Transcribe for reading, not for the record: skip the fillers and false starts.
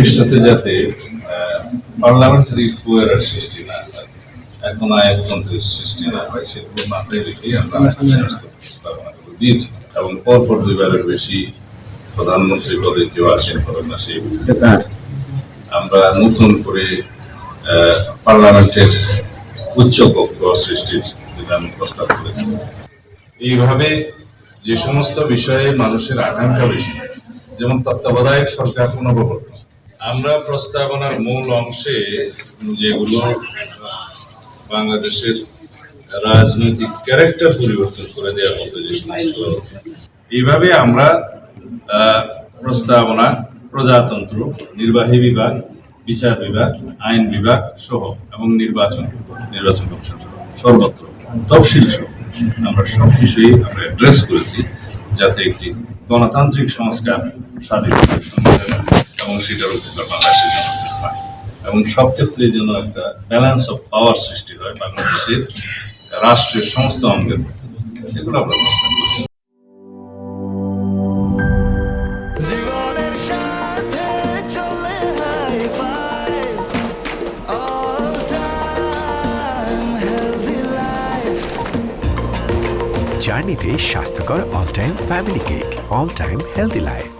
ভবিষ্যতে যাতে পার্লামেন্টারি কুয়ের সৃষ্টি না হয়, এখন আয়াতন্ত্রের সৃষ্টি না হয়, সেগুলো মাথায় রেখেই আমরা সমস্ত প্রস্তাবনাগুলো দিয়েছি। এবং পরপর দুইবারের বেশি প্রধানমন্ত্রী পদে কেউ আসেন করেন না, সেই আমরা নতুন করে পার্লামেন্টের উচ্চ কক্ষ সৃষ্টির বিধান প্রস্তাব করেছি। এইভাবে যে সমস্ত বিষয়ে মানুষের আকাঙ্ক্ষা বেশি, যেমন তত্ত্বাবধায়ক সরকার পুনর্গঠন, আমরা প্রস্তাবনার মূল অংশে যেগুলো বাংলাদেশের রাজনৈতিক ক্যারেক্টার পরিবর্তন করে দেওয়ার মতো যে সমস্ত, এইভাবে আমরা প্রস্তাবনা প্রজাতন্ত্র, নির্বাহী বিভাগ, বিচার বিভাগ, আইন বিভাগ সহ এবং নির্বাচন কমিশন সর্বত্র তফসিল সহ আমরা সব বিষয়ে আমরা অ্যাড্রেস করেছি, যাতে একটি গণতান্ত্রিক সংস্কার স্বাধীনতার সংস্কার এবং সেটার উপকার বাংলাদেশের জন্য হয়, এবং সব ক্ষেত্রে যেন একটা ব্যালেন্স অফ পাওয়ার সৃষ্টি হয় বাংলাদেশের রাষ্ট্রের সমস্ত অঙ্গের মধ্যে, সেগুলো আমরা প্রস্তাব করছি। জার্নিতে স্বাস্থ্যকর all time family cake, all time healthy life.